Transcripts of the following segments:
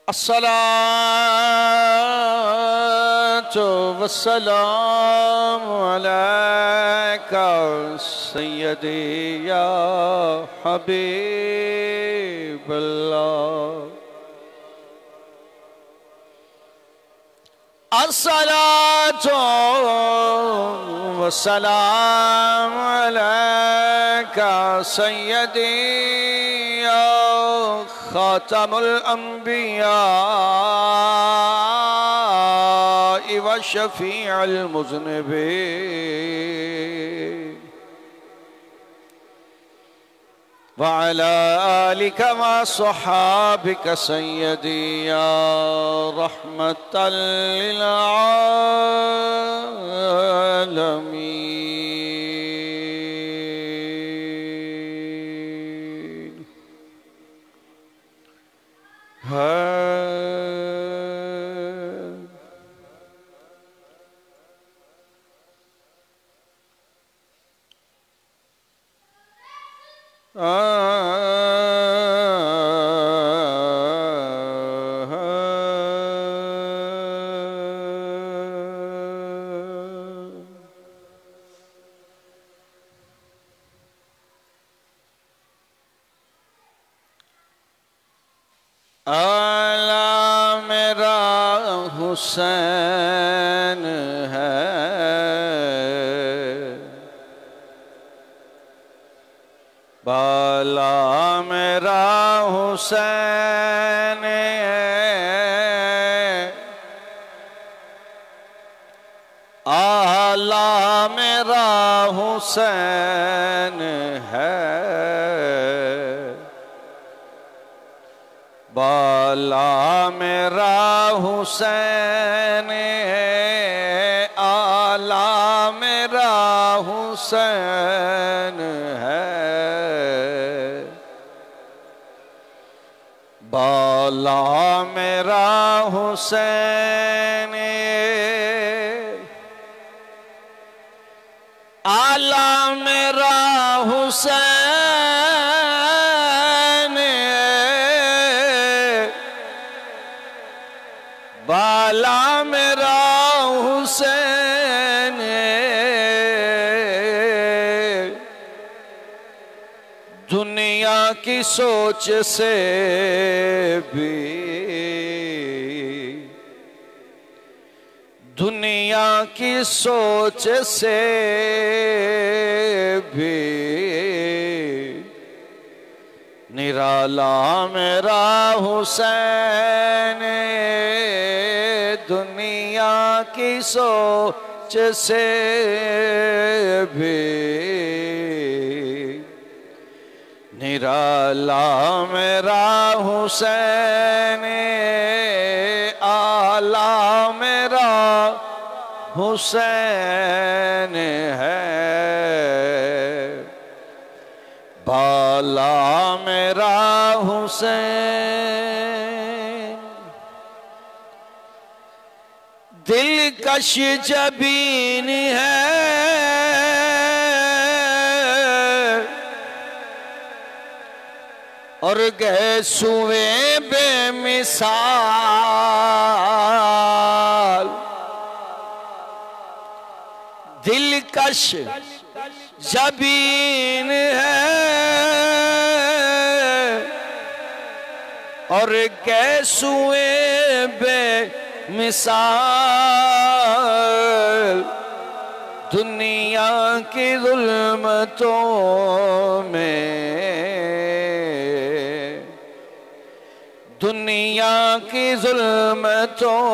الصلاة والسلام عليك سيدي يا حبيب الله. الصلاة والسلام عليك سيدي يا خاتم الأنبياء وشفيع المذنبين وعلى آلك وصحابك سيدي يا رحمة للعالمين. آلا میرا حسین ہے، بالا میرا حسین ہے، آلا میرا حسین ہے، بالا میرا حسین ہے، آلا میرا حسین ہے، بالا میرا حسین آلا میرا حسین بالا میرا حسین دنیا کی سوچ سے بھی دنیا کی سوچ سے بھی نرالا میرا حسین دنیا کی سوچ سے بھی نرالا میرا حسین آلا میرا حسین ہے، بالا میرا حسین دلکش جبین ہے، اور گیسوئے بے مثال دلکش جبین ہے، اور گیسوئے بے مثال دنیا کی ظلمتوں میں دنیا کی ظلمتوں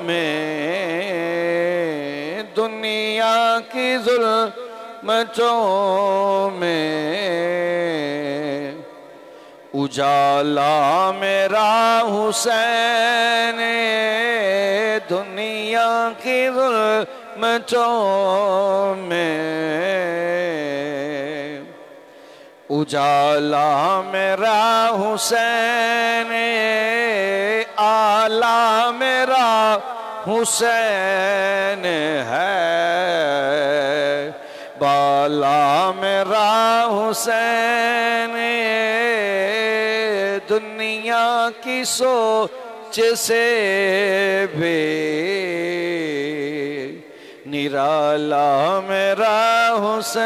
میں دنیا کی ظلمتوں میں اجالا میرا حسین دنیا کی ظلمتوں میں اجالا میرا حسین آلا میرا حسین ہے، بالا میرا حسین دنیا کی سوچ سے بھی نرالا میرا حسین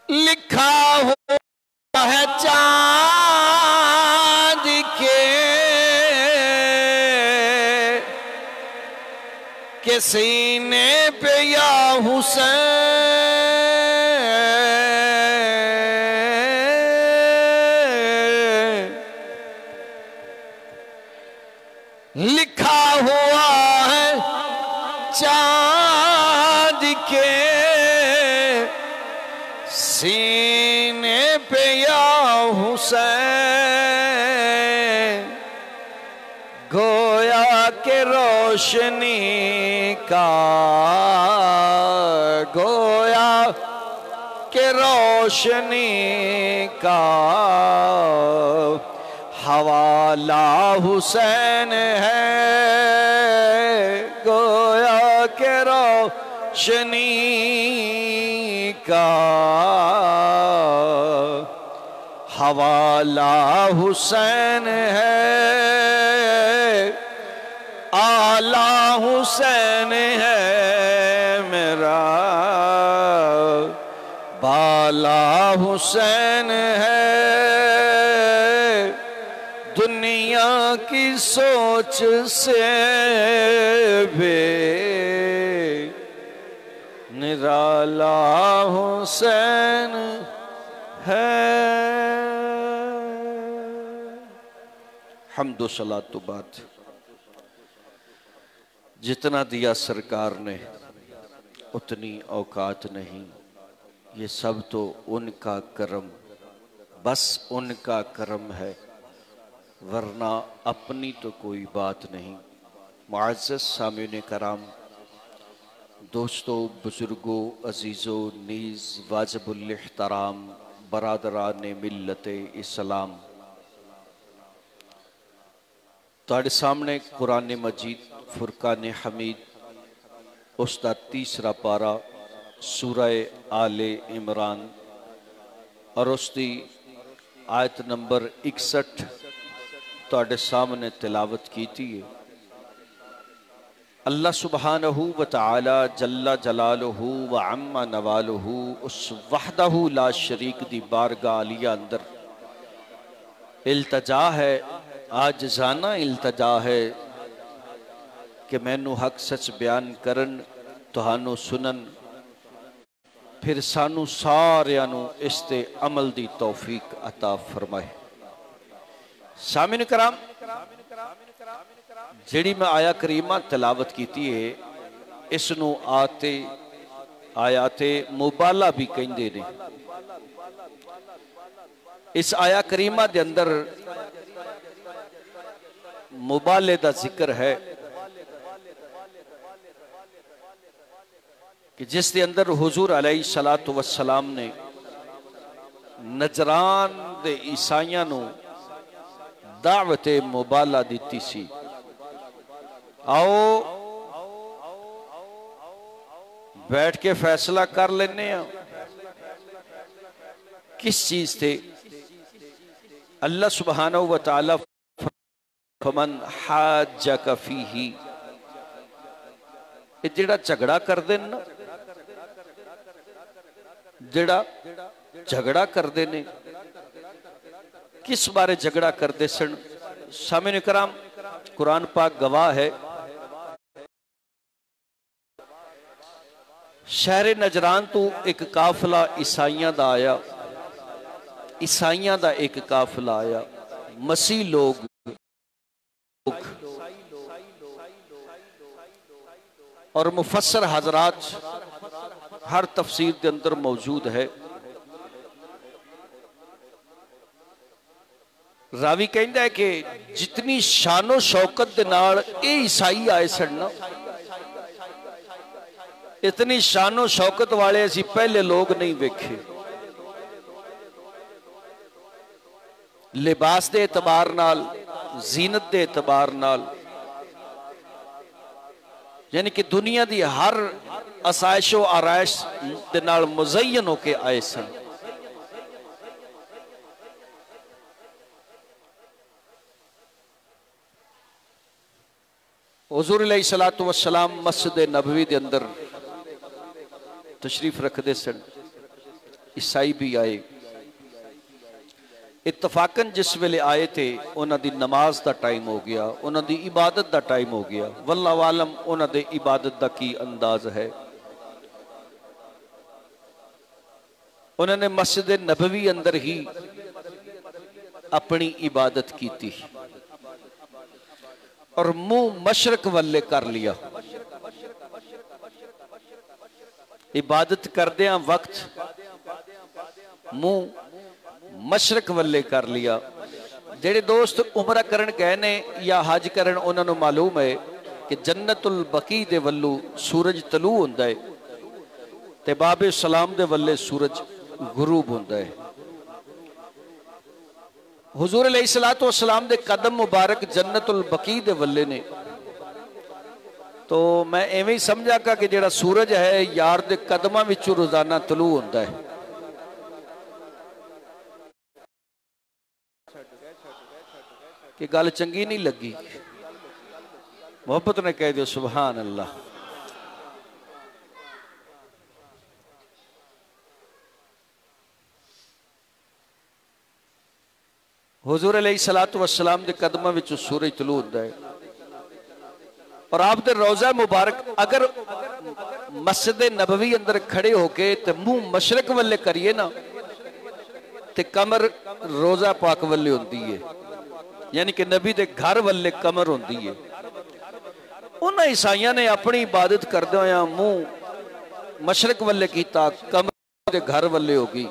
لکھا ہوا ہے چاند کے سینے پہ یا حسین لکھا ہوا ہے چاند کے سینے پہ یا حسین گویا کہ روشنی کا گویا کہ روشنی کا حوالہ حسین ہے گویا کہ روشنی کا حوالہ حسین ہے آلہ حسین ہے میرا بالا حسین ہے دنیا کی سوچ سے بھی نرالا حسین ہے حمد و صلاۃ و بات جتنا دیا سرکار نے اتنی اوقات نہیں یہ سب تو ان کا کرم بس ان کا کرم ہے ورنہ اپنی تو کوئی بات نہیں معزز سامعین کرام دوستو بزرگوں عزیزوں نیز واجب الاحترام برادران ملت اسلام تاڑے سامنے قرآن مجید فرقان حمید اس دا تیسرا پارا سورہ آل عمران اور اس دی آیت نمبر 61 تاڑے سامنے تلاوت کیتی ہے اللہ سبحانہ وتعالی جل جلالہ وعم نوالہ اس وحدہ لا شریک دی بارگاہ علیہ اندر التجا ہے عاجزانہ التجا ہے کہ مینو حق سچ بیان کرن تہانو سنن پھر سانو ساریانو اس تے عمل دی توفیق عطا فرمائے سامعین کرام جیڑی میں آیا کریمہ تلاوت کیتی ہے اس نو آیات مبالہ بھی کہندے نے اس آیا کریمہ دے اندر مبالے دا ذکر ہے کہ جس دے اندر حضور علیہ السلام نے نجران دے عیسائیاں نو دعوت مبالہ دیتی سی آؤ بیٹھ کے فیصلہ کر لینے ہیں کس چیز تھے اللہ سبحانہ وتعالی فمن حاجک فیہ یہ جڑا جھگڑا کر دینا جڑا جھگڑا کر دینے کس بارے جھگڑا کر دے سن سامعین کرام قرآن پاک گواہ ہے شہر نجران تو ایک قافلہ عیسائیاں دا آیا عیسائیاں دا ایک قافلہ آیا مسیح لوگ اور مفسر حضرات ہر تفسیر کے اندر موجود ہے راوی کہندہ ہے کہ جتنی شان و شوکت دے نال اے عیسائی آئے سڑنا اتنی شان و شوکت والے ایسی پہلے لوگ نہیں بیکھے لباس دے اعتبار نال زینت دے اعتبار نال یعنی کہ دنیا دی ہر اسائش و آرائش دے نال مزین ہو کے آئے سن حضور علیہ الصلوۃ والسلام مسجد نبوی دے اندر تشریف رکھدے سن، عیسائی بھی آئے، اتفاقاً جس ویلے آئے تھے انہاں دی نماز دا ٹائم ہو گیا، انہاں دی عبادت دا ٹائم ہو گیا، واللہ عالم انہاں دے عبادت دا کی انداز ہے۔ انہوں نے مسجد نبوی اندر ہی اپنی عبادت کی تھی اور منہ مشرق والے کر لیا، عبادت کردیاں وقت منہ مشرق والے کر لیا۔ جڑے دوست عمرہ کرن گئے نے یا حج کرن انہوں نے معلوم ہے کہ جنت البقیع دے ولو سورج طلوع ہوندا ہے تے باب سلام دے ولے سورج غروب ہوندا ہے۔ حضور علیہ الصلوۃ والسلام دے قدم مبارک جنت البقیع دے ولے نے، تو میں ایویں ہی سمجھا کہ جڑا سورج ہے یار دے قدماں وچوں روزانہ طلوع ہوندا ہے۔ کہ گل چنگی نہیں لگی؟ محبت نے کہہ دیو سبحان اللہ۔ حضور علیہ الصلوۃ والسلام دے قدماں وچوں سورج طلوع ہوندا ہے اور آپ دے روضہ مبارک اگر مسجد نبوی اندر کھڑے ہو کے تے منہ مشرق والے کریے نا تے کمر روضہ پاک والے ہوندی ہے، یعنی کہ نبی دے گھر والے کمر ہوندی ہے۔ انہاں عیسائیاں نے اپنی عبادت کردے ہویا منہ مشرق والے کیتا، کمر دے گھر والے ہوگی۔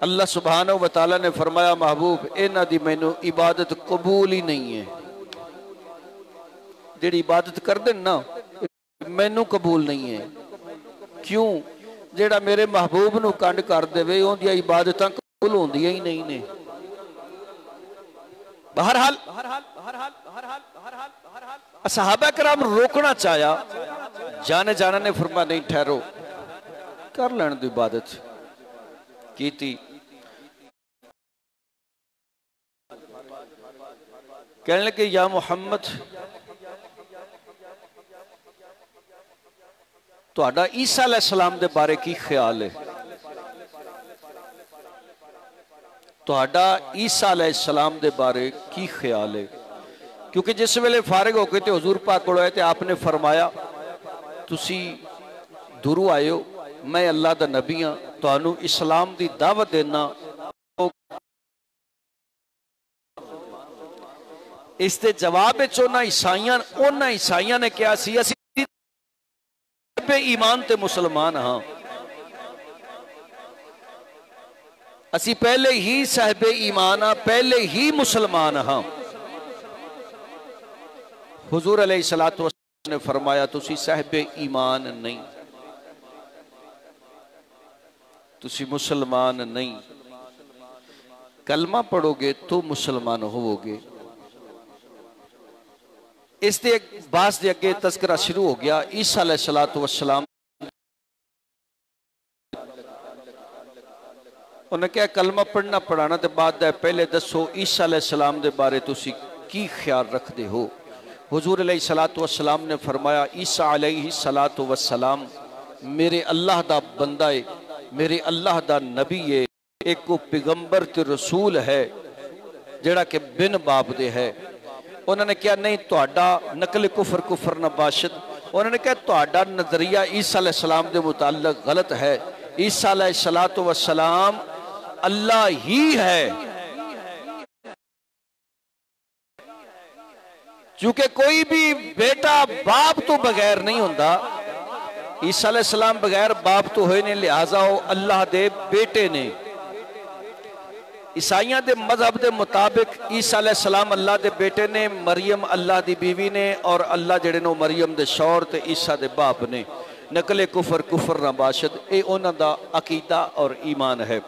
اللہ سبحانہ وتعالی نے فرمایا محبوب انہاں دی مینوں عبادت قبول ہی نہیں ہے، جڑی عبادت کردے نا مینوں قبول نہیں ہے۔ کیوں؟ جڑا میرے محبوب نو کنڈ کر دے وے اون دی عبادتاں قبول ہوندیاں ہی نہیں نے۔ بہرحال صحابہ کرام روکنا چاہیا، جانے جانا نے فرمایا نہیں ٹھہرو، کر لین دی عبادت کی تھی۔ کہنے لگے یا محمد تہاڈا عیسیٰ علیہ السلام دے بارے کی خیال ہے؟ تہاڈا عیسیٰ علیہ السلام دے بارے کی خیال ہے؟ کیونکہ جس ویلے فارغ ہو کے تے حضور پاک کول آئے تے آپ نے فرمایا تسی دورو آئے ہو، میں اللہ دا نبی ہاں، تہانوں اسلام دی دعوت دینا۔ اس دے جواب چونا عیسائیاں نے کیا سی اسی صاحب ایمان تے مسلمان ہاں، اسی پہلے ہی صاحب ایمان ہاں، پہلے ہی مسلمان ہاں۔ حضور علیہ الصلوۃ والسلام نے فرمایا تسی صاحب ایمان نہیں، تسی مسلمان نہیں، کلمہ پڑھو گے تو مسلمان ہوو گے۔ اس دے بعض دے اگے تذکرہ شروع ہو گیا عیسیٰ علیہ السلام، انہوں نے کہا کلمہ پڑھنا پڑھانا تے بعد دے پہلے دسو عیسیٰ علیہ السلام دے بارے تسی کی خیال رکھ دے ہو؟ حضور علیہ السلام نے فرمایا عیسیٰ علیہ السلام میرے اللہ دا بندہ ہے، میرے اللہ دا نبی ہے، ایک کو پیغمبر تے رسول ہے جڑا کہ بن باپ دے ہے۔ انہوں نے کہا نہیں تہاڈا نقل کفر نہ باشد، انہوں نے کہا تہاڈا نظریہ عیسیٰ علیہ السلام دے متعلق غلط ہے، عیسیٰ علیہ السلام اللہ ہی ہے، چونکہ کوئی بھی بیٹا باپ تو بغیر نہیں ہوندا، عیسیٰ علیہ السلام بغیر باپ تو ہوئے نے، لہٰذا وہ اللہ دے بیٹے نے۔ عیسائیاں دے مذہب دے مطابق عیسیٰ علیہ السلام اللہ دے بیٹے نے، مریم اللہ دی بیوی نے، اور اللہ جڑے نو مریم دے شوہر تے عیسیٰ دے باپ نے۔ نقل کفر نہ باشد، اے انہاں دا عقیدہ اور ایمان ہے۔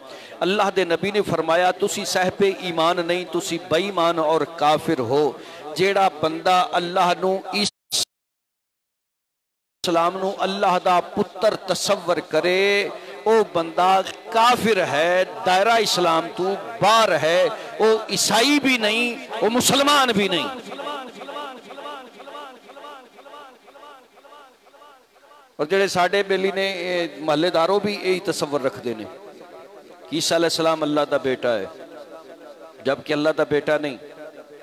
اللہ دے نبی نے فرمایا تسی صاحب ایمان نہیں، تسی بے ایمان اور کافر ہو۔ جیڑا بندہ اللہ نو عیسیٰ السلام نو اللہ دا پتر تصور کرے او بندہ کافر ہے، دائرہ اسلام تو باہر ہے، او عیسائی بھی نہیں، او مسلمان بھی نہیں۔ اور جڑے ساڑے بیلی نے محلے داروں بھی یہی تصور رکھ دینے کہ عیسیٰ علیہ السلام اللہ دا بیٹا ہے، جبکہ اللہ دا بیٹا نہیں،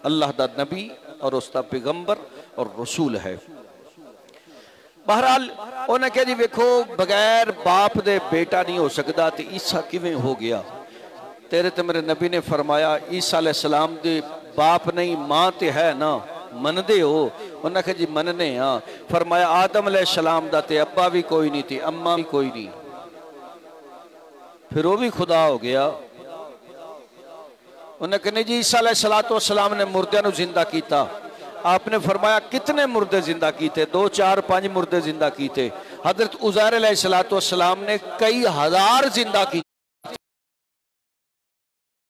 اللہ دا نبی اور اس دا پیغمبر اور رسول ہے۔ بہرحال انہیں کہا جی ویکھو بغیر باپ دے بیٹا نہیں ہو سکتا، تو عیسیٰ کیویں ہو گیا؟ تیرے تے میرے نبی نے فرمایا عیسیٰ علیہ السلام دے باپ نہیں ماں تے ہے نا، من دے ہو؟ انہیں کہا جی مننے ہاں۔ فرمایا آدم علیہ السلام دا تے ابا بھی کوئی نہیں تھی، اماں بھی کوئی نہیں، پھر وہ بھی خدا ہو گیا۔ انہیں کہا جی عیسیٰ علیہ السلام نے مردے نو زندہ کیتا، آپ نے فرمایا کتنے مردے زندہ کیتے؟ 2 4 5 مردے زندہ کیتے۔ حضرت عزیر علیہ السلام نے کئی ہزار زندہ کیتے،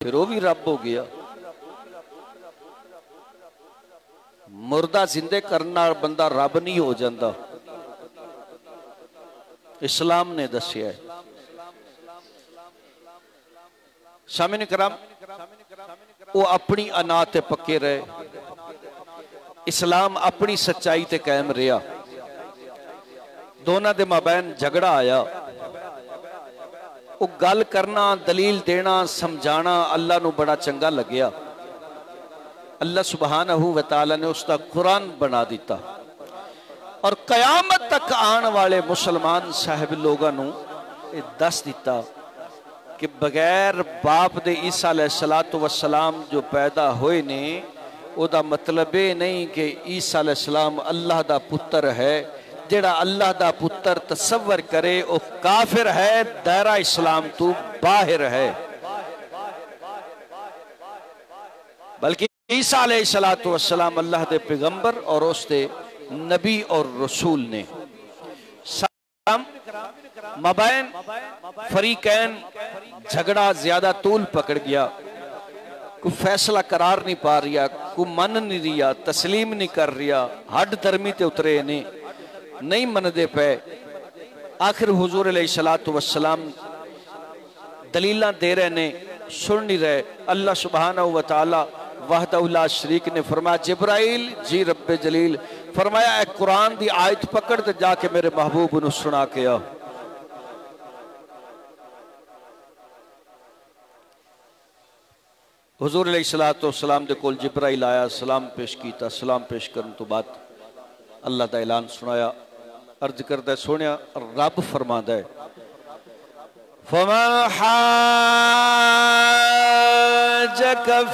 پھر وہ بھی رب ہو گیا۔ مردہ زندے کرنا بندہ رب نہیں ہو جاندہ، اسلام نے دسیا ہے۔ سامعین کرام، وہ اپنی انا تے پکے رہے، اسلام اپنی سچائی تے قائم رہا، دونوں دے مابین جھگڑا آیا، وہ گل کرنا، دلیل دینا، سمجھانا اللہ نو بڑا چنگا لگیا۔ اللہ سبحانہ و تعالی نے اس کا قرآن بنا دیتا، اور قیامت تک آن والے مسلمان صاحب لوگاں نو دس دیتا کہ بغیر باپ دے عیسیٰ علیہ السلام جو پیدا ہوئے نے، او دا مطلب یہ نہیں کہ عیسیٰ علیہ السلام اللہ دا پتر ہے۔ جڑا اللہ دا پتر تصور کرے او کافر ہے، دائرہ اسلام تو باہر ہے۔ بلکہ عیسیٰ علیہ السلام اللہ دے پیغمبر اور اس دے نبی اور رسول نے۔ مابین فریقین جھگڑا زیادہ طول پکڑ گیا، کوئی فیصلہ قرار نہیں پا رہا، کوئی من نہیں رہا، تسلیم نہیں کر رہا، ہڈ درمی تے اترے نہیں من دے پے۔ آخر حضور علیہ السلام دلیلہ دے رہے نے، سن نہیں رہے۔ اللہ سبحانہ و تعالی وحدہ لا شریک نے فرمایا جبرائیل جی رب جلیل، فرمایا اے قرآن دی آیت پکڑ تے جا کے میرے محبوب نو سنا کے آ۔ حضور علیہ السلام دے کول جبرائیل آیا، سلام پیش کیتا، سلام پیش کرن تو بعد اللہ دا اعلان سنایا، عرض کردہ ہے سونیا رب فرماندہ ہے فَمَنْ حَاجَكَ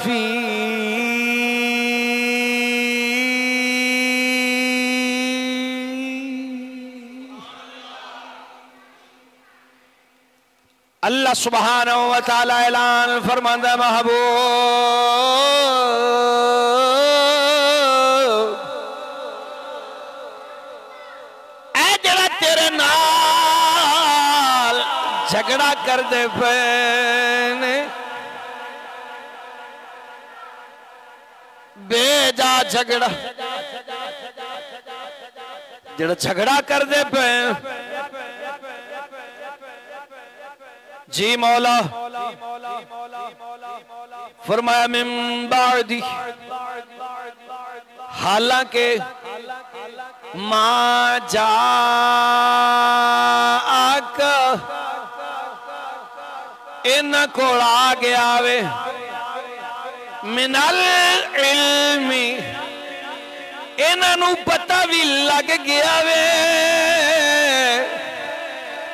فِيهِ اللہ سبحانہ و تعالی اعلان فرماندہ محبوب، اے جڑا تیرے نال جھگڑا کر دے پینے، بے جا جھگڑا، جڑا جھگڑا کر دے پینے جی مولا، فرمایا من بعدی، حالانکہ ما جاءک ان کو آگے آوے من العلم، انہوں پتہ بھی لگ گیا وے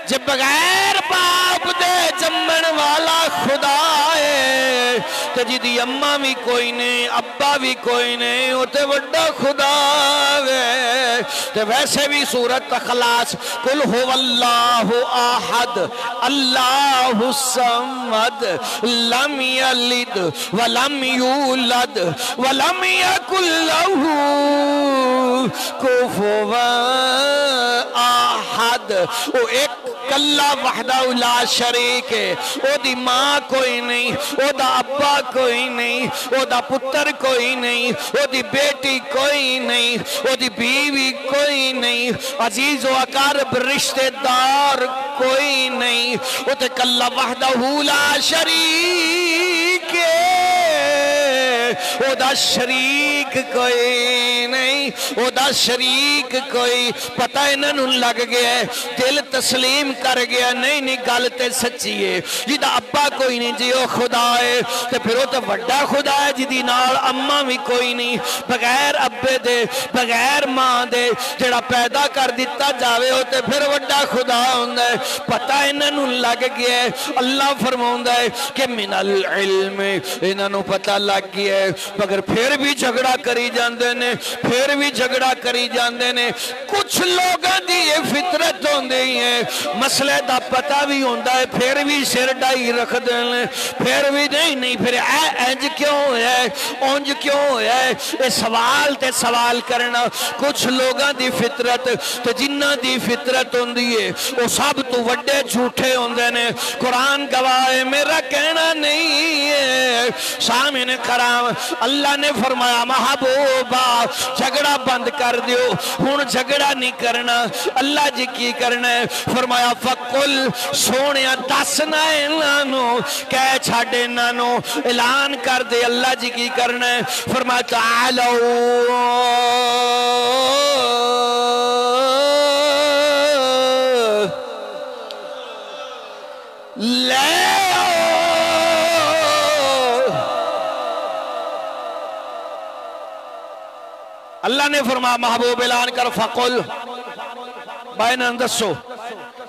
جب بغیر باپ دے جمن والا خدا ہے تو جدی اممہ بھی کوئی نہیں، ابا بھی کوئی نہیں، وہ تے وڈا خدا ہے۔ تو ویسے بھی سورت اخلاص قل هو اللہ احد اللہ الصمد لم یلد ولم یولد ولم یکن له کفوا احد، وہ ایک کلا وحدہ لا شریک ہے، او دی ماں کوئی نہیں، او دا ابا کوئی نہیں، او دا پتر کوئی نہیں، او دی بیٹی کوئی نہیں، او دی بیوی کوئی نہیں، عزیز و اقارب رشتہ دار کوئی نہیں، او تے کلا وحدہ لا شریک ہے۔ او دا شریک کوئی نہیں، او دا شریک کوئی پتہ انہوں لگ گیا ہے، دل تسلیم کر گیا نہیں نہیں گل تے سچی ہے جی دا ابا کوئی نہیں جی او خدا ہے تے پھر او تے وڈا خدا ہے جی دی نال اماں بھی کوئی نہیں بغیر ابے دے بغیر ماں دے جڑا پیدا کر دیتا جاوے ہو تے پھر وڈا خدا ہوندہ ہے پتہ انہوں لگ گیا ہے اللہ فرماؤندہ ہے کہ من العلم انہوں پتہ لگ گیا ہے مگر پھر بھی جھگڑا کری جاندے نے پھر بھی جھگڑا کری جاندے نے کچھ لوگاں دی یہ فطرت ہوندے ہی ہیں مسئلے دا پتہ بھی ہوندہ ہے پھر بھی سر ڈائی رکھ دینے پھر بھی نہیں پھر اینج کیوں ہے اونج کیوں ہے یہ سوال تے سوال کرنا کچھ لوگاں دی فطرت تے جنہ دی فطرت ہوندی ہے وہ سب تو وڈے جھوٹے ہوندے نے قرآن گواہ ہے میرا کہنا نہیں ہے سامعین کرام اللہ نے فرمایا محبوبہ جھگڑا بند کر دیو ہن جھگڑا نہیں کرنا اللہ جی کی کرنا ہے فرمایا فقل سونیا دسنا انہوں کہہ چھاڑے انہوں اعلان کر دے اللہ جی کی کرنا ہے فرمایا تعالو لے اللہ نے فرمایا محبوب اعلان کر فقل بائنہ دسو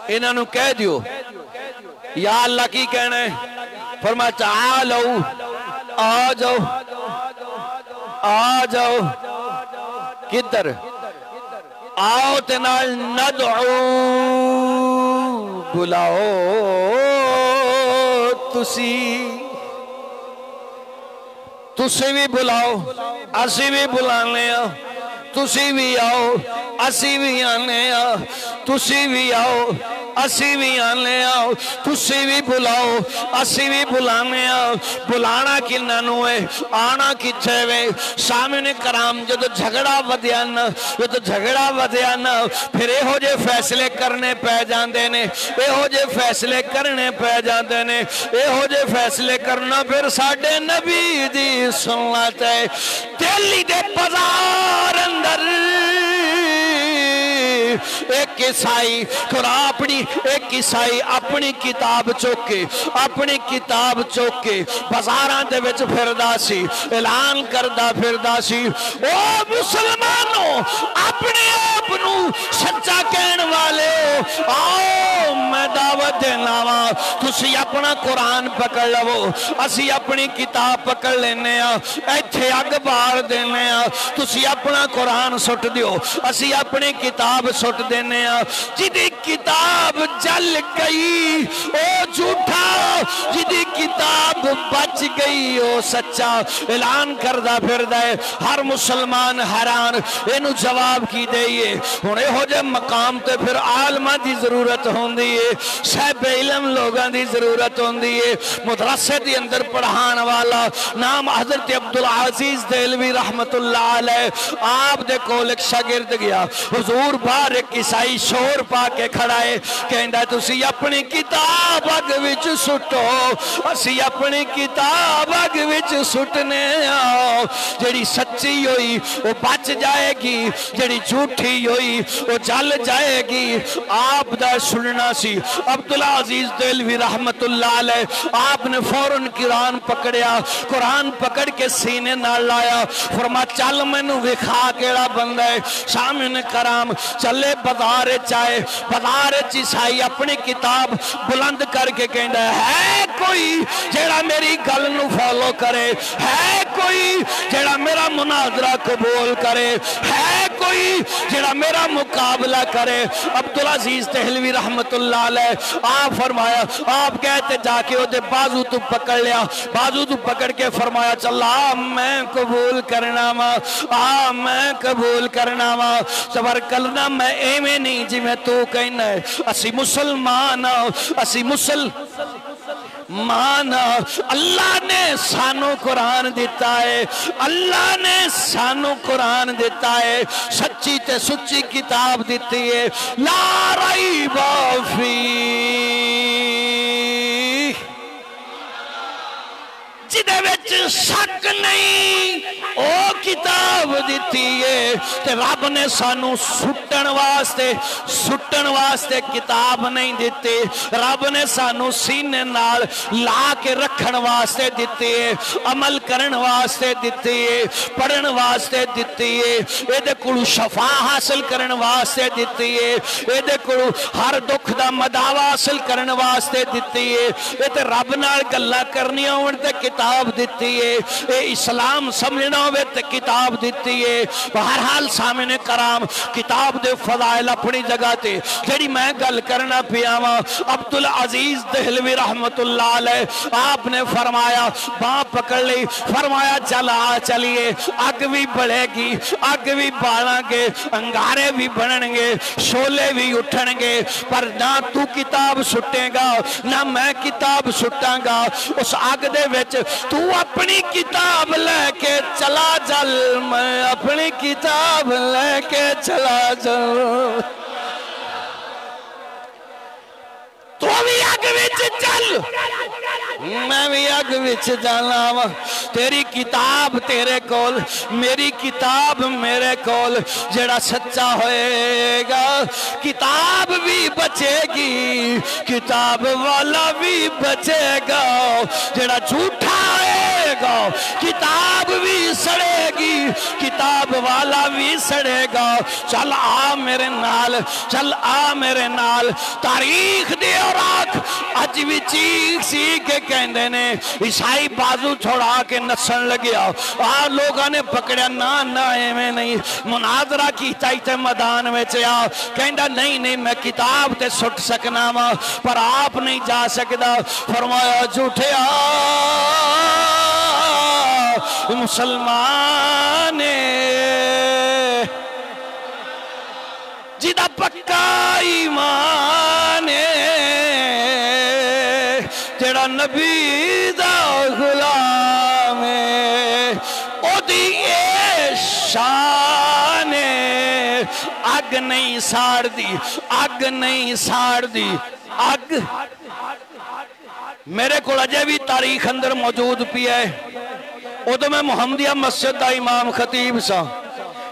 انہوں کہہ دیو یا اللہ کی کہنا ہے فرمایا تعالو آ جاؤ کدھر آؤ تنال ندعو بلاؤ تسی بھی بلاؤ اسی بھی بلانے تسی بھی آؤ اسی بھی آنے تسی بھی آؤ اسی بھی آنے تسی بھی بلاؤ اسی بھی بلانے بلانا کنہوں ہے آنا کچھے وے سامعین کرام جدو جھگڑا ودیانا پھر اے ہو جے فیصلے کرنے پہ جاندے نے اے ہو جے فیصلے کرنے پہ جاندے نے اے ہو جے فیصلے کرنا پھر ساڑھے نبی دی سنت ہے دلی دے بازار اندر ایک عیسائی اپنی کتاب چوکے بازاراں دے وچ پھردا سی اعلان کردا پھردا سی او مسلمانوں اپنے آپ نو سچا کہن والے آؤ میں دعوت دینا وا تسی اپنا قرآن پکڑ لو اسی اپنی کتاب پکڑ لینے ایتھے اگ بار دینے تسی اپنا قرآن سٹ دیو اسی اپنی کتاب سٹ دینے جدی کتاب جل گئی او جھوٹا جدی کتاب بچ گئی او سچا اعلان کردہ پھر دے ہر مسلمان حیران اینو جواب کی دئیے ہونے ہو جائے مقام تے پھر عالمہ دی ضرورت ہوندی ہے صاحب علم لوگاں دی ضرورت ہوندی ہے مدرسے دی اندر پڑھان والا نام حضرت عبدالعزیز دہلوی رحمت اللہ علیہ آپ دے کول ایک شاگرد گیا حضور بار ایک عیسائی شور پا کے کھڑائے کہندہ تسی اپنی کتاب اگ وچ سٹو اسی اپنی کتاب اگ وچ سٹنے آؤ جڑی سچی ہوئی وہ بچ جائے گی جڑی جھوٹی ہوئی وہ جل جائے گی آپ دا سننا سی عبدالعزیز دہلوی رحمت اللہ علیہ آپ نے فوراً قرآن پکڑ کے سینے نہ لایا فرما چل میں نو وکھا کیڑا بندہ ہے سامعین کرام چلے بازار عیسائی اپنی کتاب بلند کر کے کہندا ہے کوئی جیڑا میری گل نو فالو کرے ہے کوئی جیڑا میرا مناظرہ قبول کرے ہے کوئی جیڑا میرا مقابلہ کرے عبدالعزیز دہلوی رحمت اللہ علیہ آپ فرمایا آپ کہتے جا کے وہ دے بازو تو پکڑ لیا بازو تو پکڑ کے فرمایا چلا میں قبول کرنا میں قبول کرنا صبر کرنا میں ایمیں نہیں جی میں تو کہنا ہے اسی مسلمان مانا اللہ نے سانو قرآن دیتا ہے اللہ نے سانو قرآن دیتا ہے سچی تے سچی کتاب دیتی ہے لا ریب فیہ جدے وچ شک نہیں او کتاب دیتی ہے تے رب نے سانو سٹن واسطے کتاب نہیں دیتی رب نے سانو سینے نال لا کے رکھن واسطے دیتی ہے عمل کرن واسطے دیتی ہے پڑھن واسطے دیتی ہے اے دے کولو شفا حاصل کرن واسطے دیتی ہے اے دے کولو ہر دکھ دا مداوا حاصل کرن واسطے دیتی ہے اے تے رب نال گلاں کرنیاں ہون تے کتاب دیتی ہے اے اسلام سمجھنا ہوئے تے کتاب دیتی ہے بہرحال سامنے کرام کتاب دے فضائل اپنی جگہ تے جڑی میں گل کرنا پیاواں عبدالعزیز دہلوی رحمت اللہ علیہ آپ نے فرمایا باں پکڑ لی فرمایا چلا چلیے اگ بھی بڑھے گی اگ بھی بالاں گے انگارے بھی بنن گے شولے بھی اٹھن گے پر نہ تو کتاب سٹے گا نہ میں کتاب سٹاں گا اس آگ دے وچ تو اپنی کتاب لے کے چلا جل میں اپنی کتاب لے کے چلا جل تو بھی آگ وچ چل میں بھی آگ وچ جانا وا تیری کتاب تیرے کول میری کتاب میرے کول جڑا سچا ہوئے گا کتاب بھی بچے گی کتاب والا بھی بچے گا جڑا جھوٹا ہوئے گا کتاب بھی سڑے گی کتاب والا بھی سڑے گا چل آ میرے نال چل آ میرے نال تاریخ دے اور آنکھ اج بھی چیخ سی کے کہندے نے عیسائی بازو چھوڑا کے نسن لگیا لوگاں نے پکڑیا نا ایویں نہیں مناظرہ کی چاہیے میدان میں چیا کہندا نہیں میں کتاب تے سٹ سکنا وا پر آپ نہیں جا سکدا فرمایا جھوٹیا مسلمان جدا پکا ایمان جڑا نبی دا غلام او دی اے شان اگ نہیں ساڑ دی اگ نہیں ساڑ دی اگ میرے کو اجے بھی تاریخ اندر موجود پی ہے ادو میں محمدیہ مسجد دا امام خطیب سا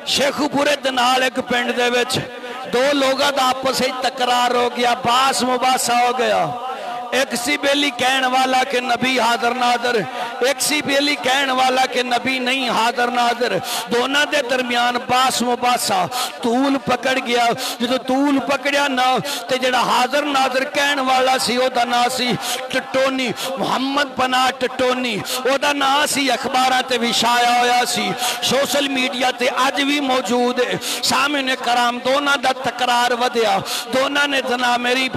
شیخو پورے دنال ایک پنڈ دے وچ دو لوگا دا آپس ہی تقرار ہو گیا باس مباسہ ہو گیا ایک سی بیلی کہن والا کہ نبی حاضر ناظر ایک سی بیلی کہن والا کہ نبی نہیں حاضر ناظر دونہ دے درمیان باس مباسا طول پکڑ گیا جدو طول پکڑیا نا تے جڑا حاضر ناظر کہن والا سی او دا نا سی ٹٹونی محمد پناہ ٹٹونی او دا نا سی اخبارہ تے بھی شائع ہویا سی سوشل میڈیا تے آج بھی موجود ہے سامنے کرام دونہ دا تقرار ودیا دونہ نے جناب میری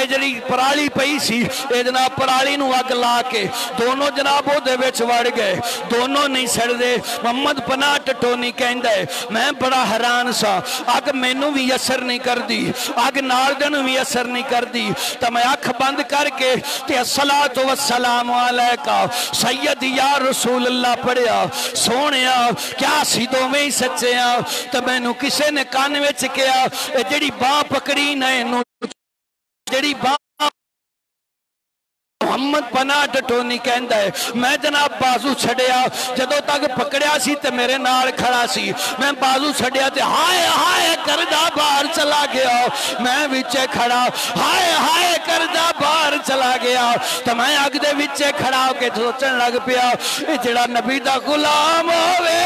جڑی پرالی پئی سی اے جناب پرالی نو اگ لا کے دونوں جنابوں دے وچ وڑ گئے دونوں نہیں سڑ دے محمد پناہ ٹٹونی کہندہ ہے میں بڑا حیران سا اگ مینوں بھی اثر نہیں کر دی اگ ناردن بھی اثر نہیں کر دی تو میں اکھ بند کر کے تے الصلاۃ والسلام علیکہ سید یا رسول اللہ پڑھیا سونیا کیا سیدھوں میں ہی سچے ہیں تو میں نو کسے نے کان وچ کیا جڑی باں پکڑی نہ نو جڑی باں محمد پناہ ٹٹونی کہندہ ہے میں جناب بازو چھڑیا جدو تک پکڑیا سی تے میرے نال کھڑا سی میں بازو چھڑیا تے ہائے ہائے کردہ باہر چلا گیا میں وچے کھڑا ہائے ہائے کردہ باہر چلا گیا تو میں اگ دے وچے کھڑا ہو کے سوچن لگ پیا جڑا نبی دا غلام ہوئے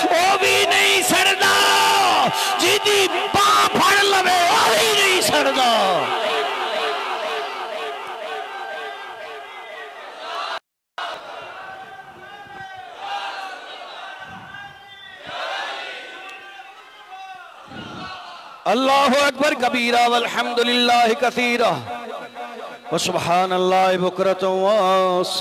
وہ بھی نہیں سڑدا جیدی باں پھڑ لوے وہ بھی نہیں سڑدا اللہ اکبر کبیرہ والحمدللہ کثیرہ وسبحان اللہ بکرۃ واسیلہ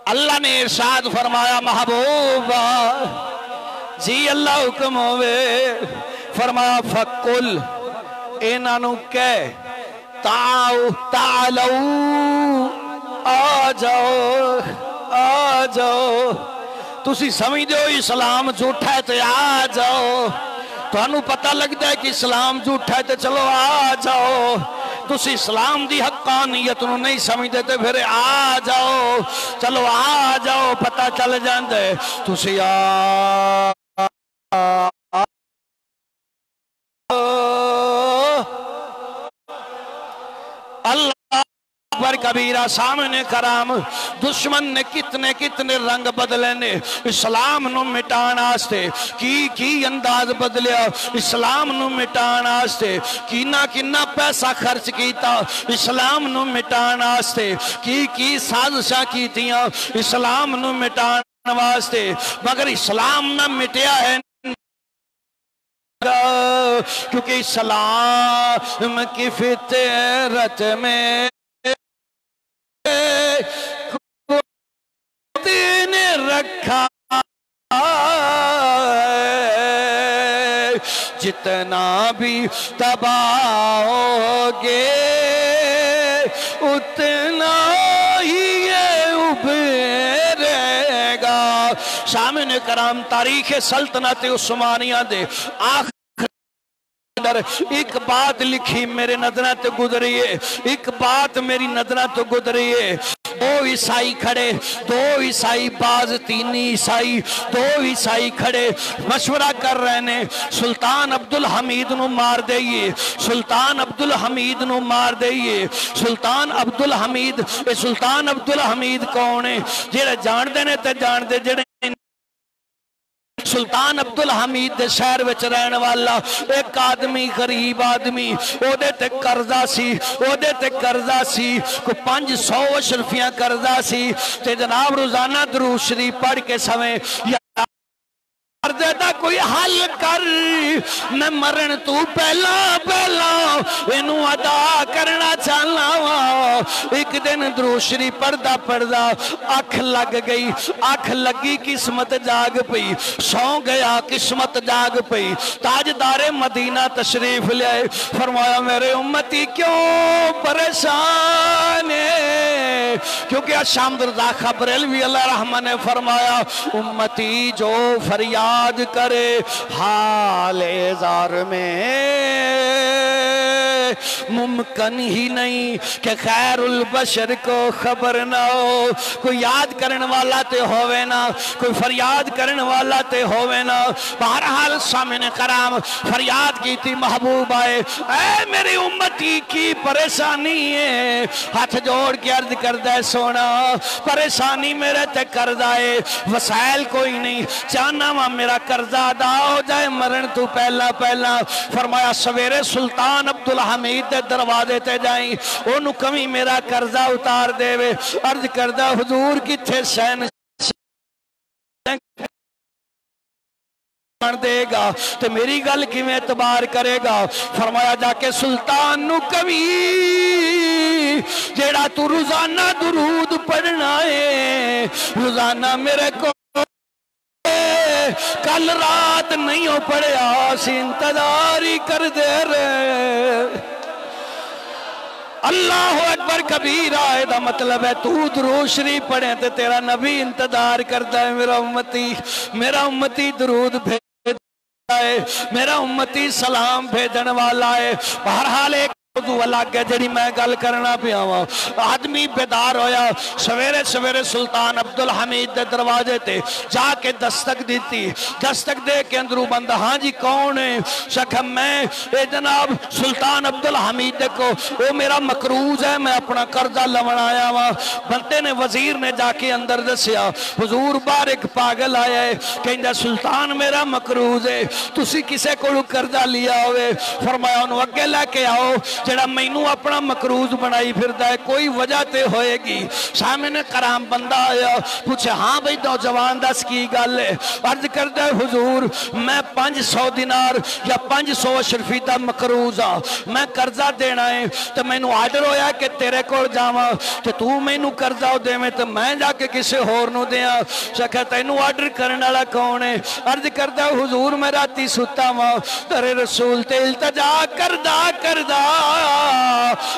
اللہ نے ارشاد فرمایا محبوبہ جی اللہ حکم ہوئے فرمایا فَقُلْ انہوں کہے تعالو آ جاؤ تسی سمجھ دو اسلام جھوٹا ہے تو آ جاؤ تانوں پتہ لگتا ہے کہ اسلام جھوٹا ہے تو چلو آ جاؤ، تسی اسلام دی حقانیت نو نہیں سمجھتے تو پھر آ جاؤ، چلو آ جاؤ، پتہ چل جاندے تسی اللہ پر کبیرہ سامنے کرام دشمن نے کتنے کتنے رنگ بدلے نے اسلام نو مٹان آستے کی انداز بدلیا اسلام نو مٹان آستے کینا پیسہ خرچ کیتا اسلام نو مٹان آستے کی سازشاں کیتیاں اسلام نو مٹان واسطے، مگر اسلام نہ مٹیا ہے کیونکہ اسلام کی فطرت میں نے رکھا جتنا بھی تباہ ہوگے اتنا ہی یہ ابھرے گا۔ سامعین کرام تاریخ سلطنت عثمانیہ دے آخر ایک بات لکھی میرے نظرہ تو گزریے، ایک بات میری نظرہ تو گزریے، دو عیسائی کھڑے، دو عیسائی باز تینی عیسائی، دو عیسائی کھڑے مشورہ کر رہے ہیں سلطان عبدالحمید نو مار دئیے، سلطان عبدالحمید نو مار دئیے۔ سلطان عبدالحمید کون ہے؟ جڑے جان دے نے تے جان دے، جڑے سلطان عبدالحمید دے شہر وچ رہن والا ایک آدمی غریب آدمی او دے تے قرضہ سی کو 500 اشرفیاں قرضہ سی تے جناب روزانہ درود شریف پڑھ کے سمیں قرضے دا کوئی حل کر، میں مرن تو پہلا انہوں ادا کرنا چاہنا ہوا۔ ایک دن درود شریف پڑھدا آنکھ لگ گئی، آنکھ لگی قسمت جاگ پئی، سو گیا قسمت جاگ پئی۔ تاجدار مدینہ تشریف لے فرمایا میرے امتی کیوں پریشان ہے؟ کیونکہ شامد رضا خبریلوی اللہ رحمہ نے فرمایا امتی جو فریاد کرے حال زار میں ممکن ہی نہیں کہ خیر البشر کو خبر نہ ہو۔ کوئی یاد کرن والا تے ہوئے نا، کوئی فریاد کرن والا تے ہوئے نا۔ بہرحال سامنے کرام فریاد کی تھی، محبوب آئے اے میری امتی کی پریشانی ہے، ہاتھ جوڑ کے عرض کردہ سونا پریشانی میرے تے قرضہ وسائل کوئی نہیں، چاہنا ماں میرا قرضہ ادا ہو جائے، مرن تو پہلا فرمایا سویرے سلطان عبدالحمید دے دروازے تے جائیں، انہوں کمی میرا قرضہ اتار دے وے۔ عرض کردہ حضور کی تھے سین دے گا تو میری گل کی میں اعتبار کرے گا؟ فرمایا جا کے سلطان نو کمی جیڑا تو روزانہ درود پڑھنا ہے، روزانہ میرے کو کل رات نہیں ہو پڑے آسی انتظاری کر دے رہے۔ اللہ اکبر کبیرہ ہے، دا مطلب ہے تو درود شریف پڑھیں تے تیرا نبی انتظار کرتا ہے۔ میرا امتی درود بھیجتا ہے، میرا امتی سلام بھیجن والا ہے۔ بہرحال ایک موضوع الگ ہے جڑی میں گل کرنا پیا ہوا۔ آدمی بیدار ہویا، سویرے سلطان عبدالحمید دے دروازے تے جا کے دستک دیتی، دستک دے کے اندروں بندہ ہاں جی کون ہے؟ شکھم میں اے جناب سلطان عبدالحمید دے کو وہ میرا مقروض ہے، میں اپنا قرضہ لون آیا ہوا۔ بندے نے وزیر نے جا کے اندر دسیا حضور بار ایک پاگل آیا ہے کہندا سلطان میرا مقروض ہے، تسی کسے کو قرضہ لیا ہوئے؟ فرمایا انہوں اگے لے کے آؤ جڑا مینوں اپنا مقروض بنائی پھردا ہے، کوئی وجہ تے ہوئے گی۔ سامنے کرام بندہ آیا پوچھے ہاں بھئی نوجوان دس کی گل ہے؟ عرض کردہ حضور میں 500 دینار یا 500 اشرفی دا مقروض ہاں، میں قرضہ دینا ہے تو مینوں آرڈر ہویا کہ تیرے کو جاواں کہ تو مینوں قرضہ دے میں تو میں جا کے کسے ہور نو دیاں۔ شکھا تینوں آرڈر کرنے والا کون ہے؟ عرض کردہ حضور میں راتی ستا ماں در رسول تے التجا کردہ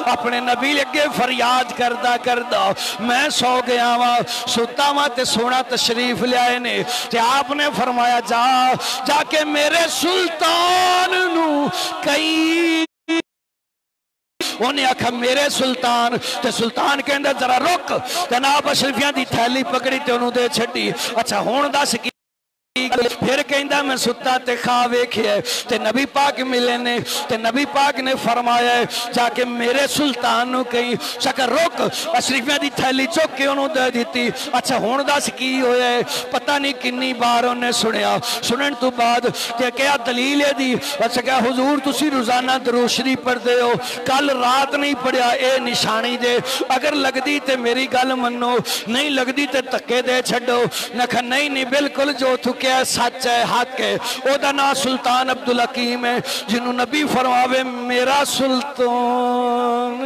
اپنے نبی لگے فریاد کردہ میں سو گیا وا ستا وا تے سونا تشریف لے آئے نے تے آپ نے فرمایا جا کے میرے سلطان نو کئی انہیں آکھا میرے سلطان تے سلطان کہندے ذرا رک جناب اشرفیاں دی تھیلی پکڑی تے انہوں دے چھڑی اچھا ہون دا سکی پھر کہندہ میں ستا تے خواہ ویکھے تے نبی پاک ملے نے تے نبی پاک نے فرمایا ہے جا کے میرے سلطان نو کہیں شکر رک اشرفیاں دی تھیلی چوک کے انہوں دے دیتی اچھا ہون دا سکی ہوئے پتہ نہیں کنی بار انہیں سنیا سنن تو بعد کہ کیا دلیل ہے دی اچھا کیا حضور تسی روزانہ درود شریف پڑھ دے ہو کل رات نہیں پڑھیا اے نشانی دے اگر لگ دی تے میری گل منو نہیں لگ دی تے تکے دے چھڑو نکھا نہیں بالکل جو تھو کہ سچ ہے حق ہے او دا نا سلطان عبدالحکیم ہے جنہوں نبی فرماوے میرا سلطان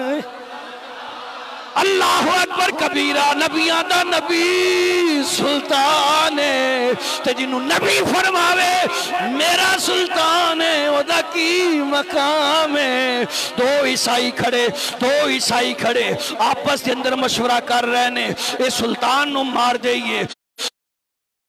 اللہ اکبر کبیرہ نبیاں دا نبی سلطان ہے تے جنہوں نبی فرماوے میرا سلطان ہے او دا کی مقام ہے دو عیسائی کھڑے آپس کے اندر مشورہ کر رہے نے اے سلطان نو مار دئیے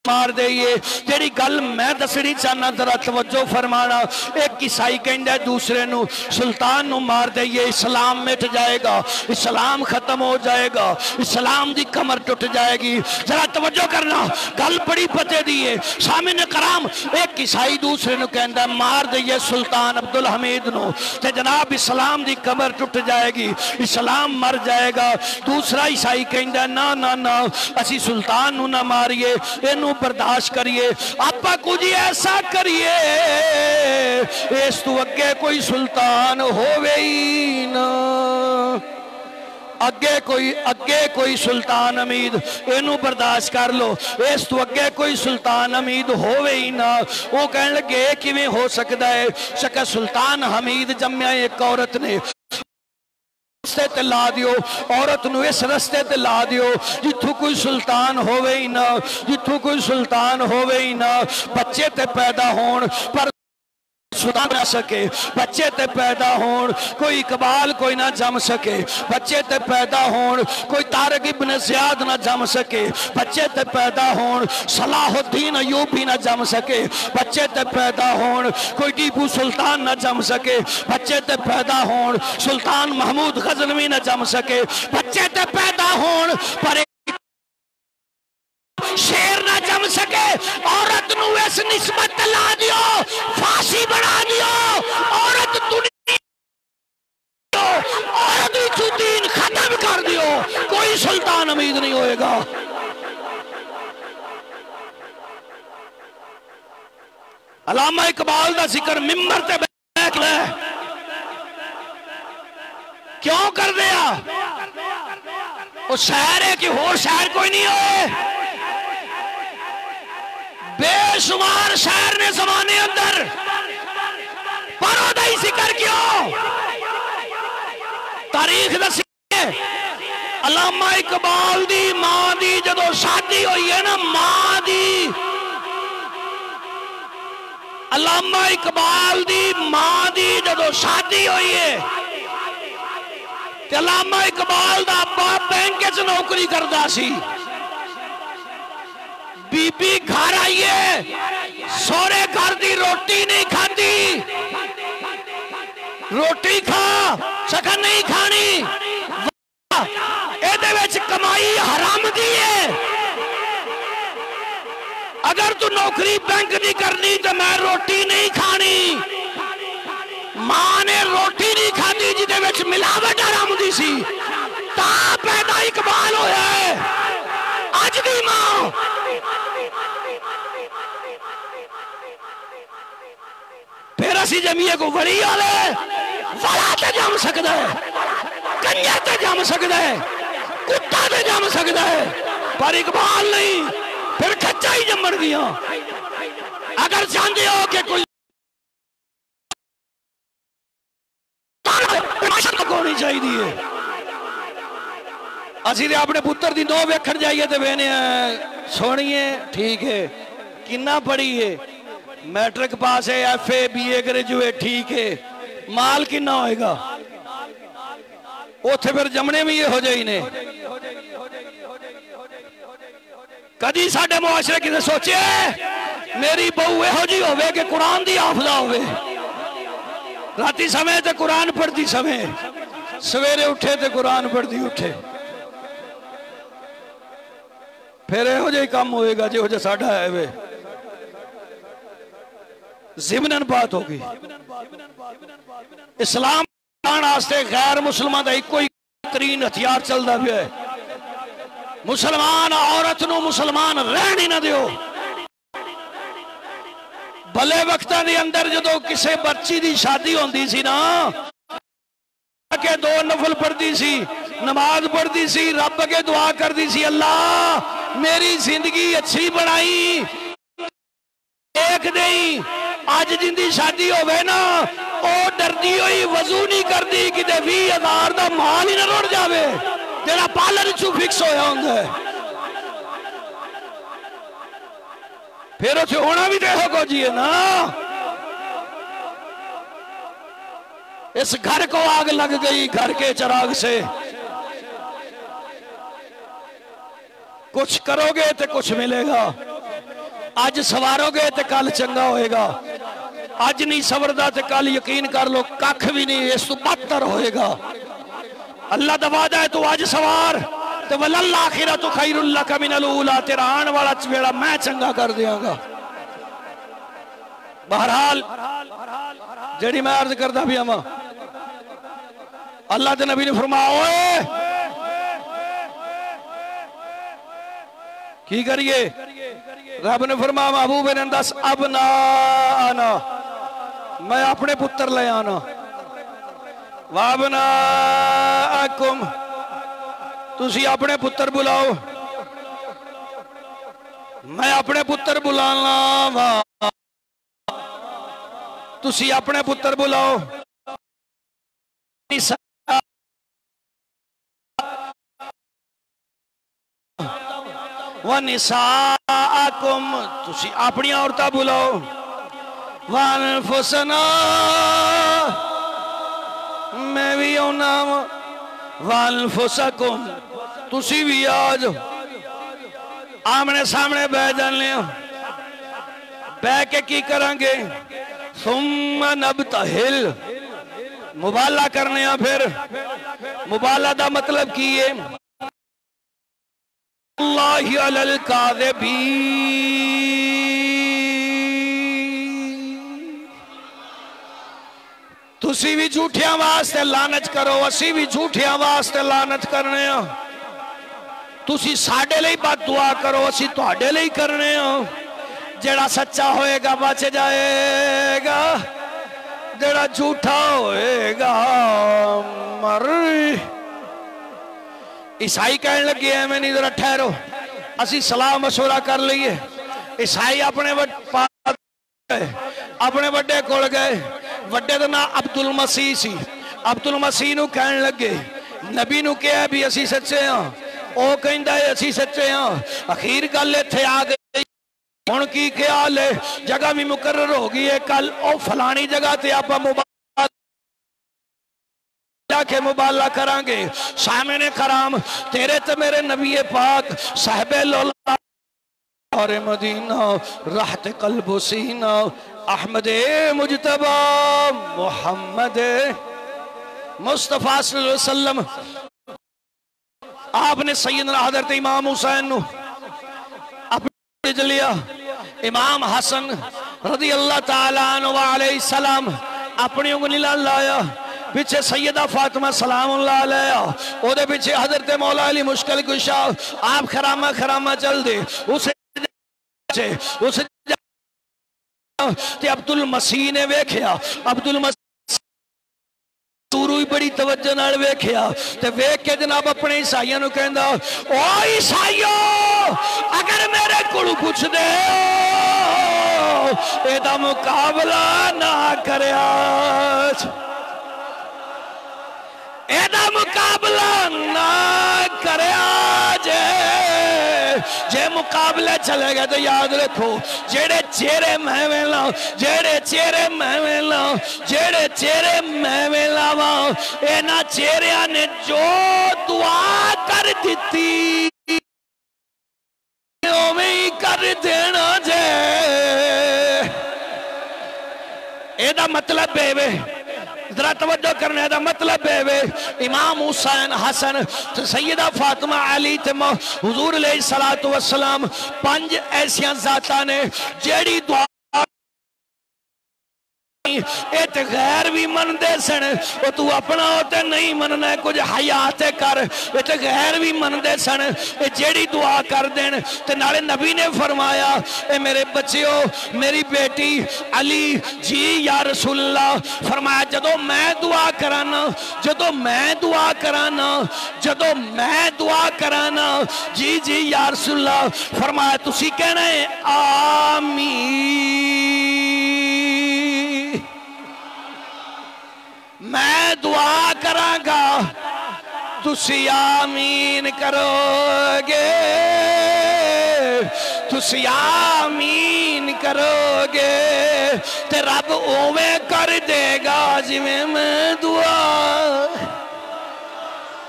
تیری گل میں دسڑی چاہنا ذرا توجہ فرمانا ایک عیسائی کہندہ ہے دوسرے نو سلطان نو مار دئیے اسلام مٹ جائے گا اسلام ختم ہو جائے گا اسلام دی کمر ٹوٹ جائے گی ذرا توجہ کرنا گل بڑی پتے دیئے سامنے کرام ایک عیسائی دوسرے نو کہندہ ہے مار دئیے سلطان عبدالحمید نو تے جناب اسلام دی کمر ٹوٹ جائے گی اسلام مر جائے گا دوسرا عیسائی کہندہ ہے نا اسی سلطان نو نہ ماریے اینو برداشت کریے آپا کچھ ایسا کریے اس تو اگے کوئی سلطان ہووے ہی نا اگے کوئی سلطان امید اینو برداشت کر لو اس تو اگے کوئی سلطان امید ہووے ہی نا وہ کہنے لگے کیویں ہو سکتا ہے شکا سلطان حمید جمعہ ایک عورت نے رستے تے لا دیو عورت نو اس رستے تے لا دیو جتھو کوئی سلطان ہووے ہی نا بچے تے پیدا ہون پر سلطان نہ سکے بچے تے پیدا ہون کوئی اقبال کوئی نہ جم سکے بچے تے پیدا ہون کوئی طارق ابن زیاد نہ جم سکے بچے تے پیدا ہون صلاح الدین ایوبی نہ جم سکے بچے تے پیدا ہون کوئی ٹیپو سلطان نہ جم سکے بچے تے پیدا ہون سلطان محمود غزنوی نہ جم سکے بچے تے پیدا ہون پر شیر نہ جم سکے عورت نو اس نسبت لا دیو فاسی بنا دیو عورت دنیا عورت تو دین ختم کر دیو کوئی سلطان امید نہیں ہوئے گا علامہ اقبال دا ذکر ممبر تے بیٹھ لے کیوں کر دیا وہ شہر ہے کہ ہور شہر کوئی نہیں ہوئے بے شمار شہر نے زمانے اندر پرودائی ذکر کیوں تاریخ دسیے علامہ اقبال دی ماں دی جدو شادی ہوئی ہے نا ماں دی علامہ اقبال دی ماں دی جدو شادی ہوئی ہے کہ علامہ اقبال دا باپ بینک سے نوکری کردہ سی بی بی گھر آئیے سورے گھر دی روٹی نہیں کھاتی روٹی کھا شکا نہیں کھانی ایدے ویچ کمائی حرام دیئے اگر تو نوکری بینک نہیں کرنی تو میں روٹی نہیں کھانی ماں نے روٹی نہیں کھاتی جدے ویچ ملاوٹ حرام دی سی تا پیدا اقبال ہویا ہے آج دی ماں پھر اسی جمعیے کو وڑی آلے ولا تے جام سکتا ہے کنجر تے جام سکتا ہے کتا تے جام سکتا ہے پر اقبال نہیں پھر کچا ہی جمڑ گیا اگر جاندے ہو کہ کوئی ہونی چاہیے دیئے اسی دے اپنے پتر دی دو ویکھڑ جائیے تے بہنے سونیے ٹھیک ہے کنہ پڑھی ہے میٹرک پاس ہے F A B A graduate ٹھیک ہے مال کنہ ہوئے گا اوتھے پھر جمنے بھی یہ ہو جائی نے کدی ساڑھے معاشرے کسے سوچے میری بہو ہو جی ہوئے کہ قرآن دی حافظہ ہوئے راتی سمے تے قرآن پڑھتی سمے سویرے اٹھے تے قرآن پڑھتی اٹھے پھر یہ ہو جائی کام ہوئے گا جی ہو جا ساڑھا ہے وے ضمناً بات ہوگی اسلام آستے غیر مسلمان دا کوئی ترین ہتھیار چل دا بھی ہے مسلمان عورت نو مسلمان رہنی نہ دیو بھلے وقتاں دی اندر جدو کسے بچی دی شادی ہوندی سی نا کہ 2 نفل پڑھتی سی نماز پڑھتی سی رب کے دعا کر دی سی اللہ میری زندگی اچھی بنائی ایک دیں آج جن دی شادی ہوئے نا او ڈردی ہوئی وضو نہیں کر دی کہ 20,000 دا مال ہی نہ روڑ جاوے تیرا پالر چو فکس ہویا ہوں گے پھر اسے ہونا بھی دیکھو کو جیے نا اس گھر کو آگ لگ گئی گھر کے چراغ سے کچھ کرو گے تو کچھ ملے گا آج سوارو گے تو کل چنگا ہوئے گا آج نہیں سوردہ تو کل یقین کر لو ککھ بھی نہیں اس تو بدتر ہوئے گا اللہ دبادہ ہے تو آج سوار تو وَلَلْآخِرَةُ خَيْرُ لَكَ مِنَ الْأُولَىٰ تیرا آن والا چویڑا میں چنگا کر دیا گا بہرحال جڑی میں عرض کردہ بھی ہمیں اللہ دے نبی نے فرمایا کی کریے رب نے فرمایا محبوب نے انداز ابنا آنا میں اپنے پتر لے آنا وابنا اکم تُسی اپنے پتر بلاؤ میں اپنے پتر بلانا تُسی اپنے پتر بلاؤ وَنِسَاءَكُمْ تُسی اپنی عورتہ بلاؤ وَانفسنا میں بھی ہونا وَانفسکم تُسی بھی آج آمنے سامنے بہ جانے بہ کے کی کرانگے ثم نبتہل مبالہ کرنے ہیں پھر مبالہ دا مطلب کیے اللہ علی الکاذبین تُسی بھی جھوٹیاں واسطے لانت کرو اسی بھی جھوٹیاں واسطے لانت کرنے ہیں تُسی ساڑھے لئی بات دعا کرو اسی توڑے لئی کرنے ہیں جڑا سچا ہوئے گا بچ جائے گا جڑا جھوٹا ہوئے گا مر عیسائی کہنے لگے ہیں میں نہیں ذرا ٹھہرو اسی صلاح مشورہ کر لئیے عیسائی اپنے وڈے کھول گئے وڈے دنا عبدالمسیح سی عبدالمسیح نو کہنے لگے نبی نو کہا بھی اسی سچے ہیں او کہیں دائے اسی سچے ہیں اخیر گلے تھے آگئے ان کی خیال ہے جگہ بھی مقرر ہوگی ہے کل او فلانی جگہ تھے آپ کے مباللہ کرانگے سامنے کرام تیرے تو میرے نبی پاک صاحب اللہ اور مدینہ راحت قلب و سینہ احمد مجتبہ محمد مصطفیٰ صلی اللہ علیہ وسلم آپ نے سیدنا حضرت امام حسین اپنے جلیا امام حسن رضی اللہ تعالیٰ عنہ علیہ السلام اپنی انگلی لایا پیچھے سیدہ فاطمہ سلام اللہ علیہ او دے پیچھے حضرت مولا علی مشکل کشا آپ خرامہ چل دے اسے عبدالمسیح نے ویکھیا عبدالمسیح سوروی بڑی توجہ نال ویکھیا تے ویکھ کے جناب اپنے عیسائیوں نے کہندا او عیسائیوں اگر میرے کڑو پوچھ دے ایدہ مقابلہ نہ کرے آج ایدہ مقابلہ نہ کرے آج جے مقابلہ مقابلے چلے گئے تو یاد رکھو جیڑے چہرے میں ویلا جیڑے چہرے میں ویلا جیڑے چہرے میں ویلا اینا چہریاں نے جو دعا کر دیتی اوہی کر دینا جے ایدہ مطلب بے ذرا توجہ کرنے دا مطلب ہے امام حسین حسن سیدہ فاطمہ علی حضور علیہ السلام 5 ایسیاں ذاتاں نے جیڑی دعا ایت غیر بھی من دے سن وہ تو اپنا ہوتے نہیں مننا ہے کچھ حیاتے کر ایت غیر بھی من دے سن جیڑی دعا کر دین تے نالے نبی نے فرمایا اے میرے بچیو میری بیٹی علی جی یا رسول اللہ فرمایا جدو میں دعا کرانا جدو میں دعا کرانا جدو میں دعا کرانا جی جی یا رسول اللہ فرمایا تسی کہنا ہے آمین میں دعا کرانگا تسی آمین کرو گے تسی آمین کرو گے تے رب اوے کر دے گا جی میں دعا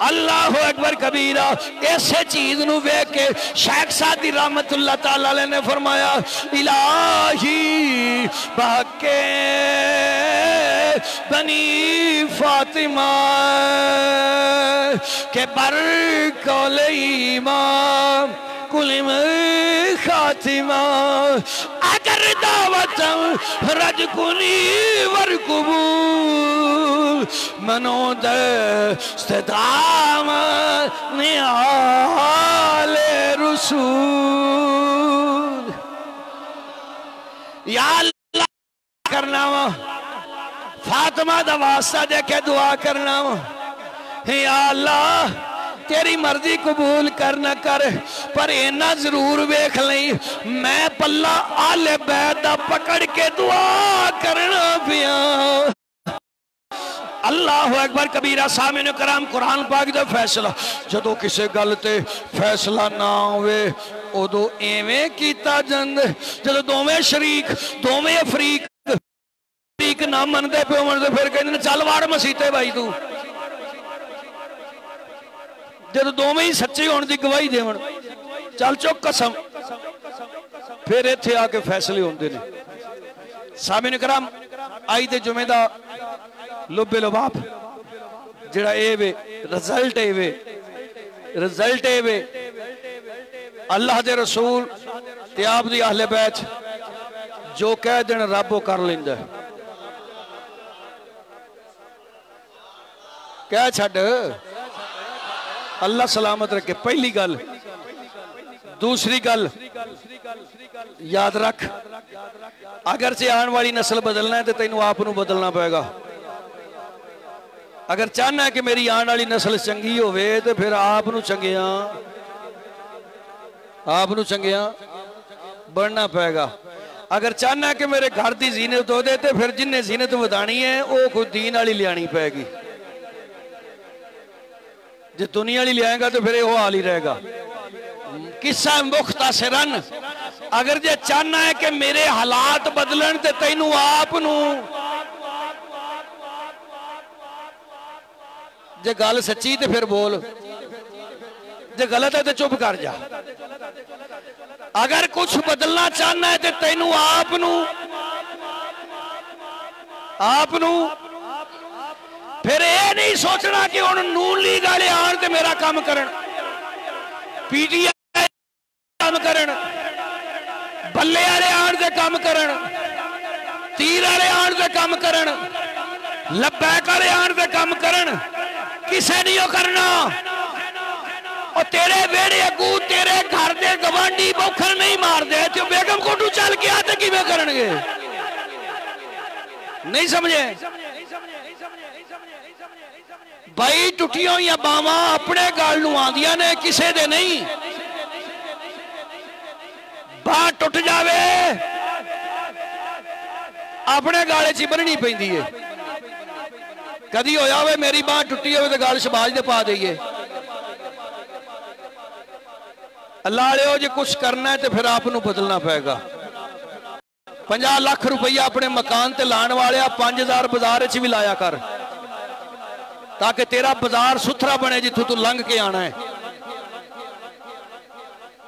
اللہ اکبر کبیرہ ایسے چیز نو ویک کے شیخ سعدی رحمت اللہ تعالیٰ نے فرمایا الہی بحقے بنی فاطمہ کے بر کول ایمان کلم خاتمہ اگر دعوت رج کنی ور قبول منو دست دام نیال رسول یا اللہ کرنا وا فاطمہ دا واسطہ دے کے دعا کرنا وا یا اللہ تیری مرضی قبول کرنا کر پر اینا ضرور ویکھ لیں میں پلہ آل بیت دا پکڑ کے دعا کرنا پیا اللہ اکبر کبیرہ سامعین کرام قرآن پاک دا فیصلہ جدو کسے گلتے فیصلہ نہ ہوئے او دو ایویں کیتا جند جدو دوویں شریک دوویں افریق نہ من دے پہ عمر دے پھر کہنے چل وار مسیتے بھائی تو جدو دو میں ہی سچے ہونے دی گواہی دے من چل چوک قسم پھر ایتھے آکے فیصلے ہوندے نے سامعین کرام آئی دے جمعہ دا لب لباب جڑا اے وے رزلٹ اے وے اللہ دے رسول تے آپ دی اہل بیت جو کہہ دن رب وہ کر لیندہ کیا چھڑ اللہ سلامت رکھے پہلی گل دوسری گل یاد رکھ اگر سے آن والی نسل بدلنا ہے تو تینوں آپ نو بدلنا پائے گا اگر چاہنا ہے کہ میری آن والی نسل چنگی ہوئے تو پھر آپ نو چنگیاں بڑھنا پائے گا اگر چاہنا ہے کہ میرے گھر دی زینت ہو دے تو پھر جن نے زینت ودانی ہے وہ خود دین والی لیانی پائے گی جو دنیا لی لے آئیں گا تو پھر وہ حال ہی رہے گا قصہ مختصراً اگر جے چاہنا ہے کہ میرے حالات بدلن تے تینوں آپ نو جے گال سچی تے پھر بول جے غلط ہے تے چپ کر جا اگر کچھ بدلنا چاہنا ہے تے تینوں آپ نو پھر اے نہیں سوچنا کہ انہوں نون لیگ آلے آن تے میرا کام کرن پی ٹی آئی کام کرن بلے آلے آن تے کام کرن تیر آلے آن تے کام کرن لبیک آلے آن تے کام کرن کسے نہیں ہو کرنا اور تیرے بیڑے اگو تیرے گھر دے گوانڈی بوکھر نہیں مار دے جو بیگم کو ٹو چل کے آتے کی میں کرنگے نہیں سمجھے بھائی ٹوٹیوں یا باما اپنے گالنوں آدھیا نے کسے دے نہیں باں ٹوٹ جاوے اپنے گالے چبر نہیں پہن دیئے کدی ہو جاوے میری باں ٹوٹی ہوئے تو گال شباج دے پا دئیے اللہ علیہ جے کچھ کرنا ہے تو پھر آپ نو بدلنا پائے گا 50 لاکھ روپیہ اپنے مکان تے لان والے 5000 بازار چ بھی لایا کر تاکہ تیرا بازار ستھرا بنے جتھوں تو لنگ کے آنا ہے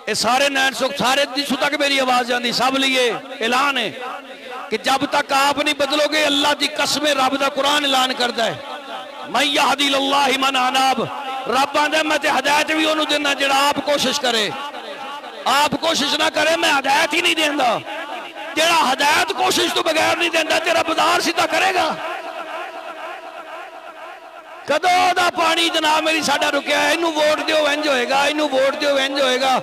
اے سارے نین سکھ سارے جتھوں تک میری آواز جاندی سب لیے اعلان ہے کہ جب تک آپ نہیں بدلو گے اللہ دی قسم رب دا قرآن اعلان کردا ہے من یہدی اللہ من اناب رب آندے میں تے ہدایت بھی انہوں دینا جڑا آپ کوشش کرے آپ کوشش نہ کرے میں ہدایت ہی نہیں دیندا جڑا ہدایت کوشش تو بغیر نہیں دیندا تیرا بازار سیدھا کرے گا کدو دا پانی جناب میری ساڈا رکیا ہے انہوں ووٹ دیو انج ہوئے گا انہوں ووٹ دیو انج ہوئے گا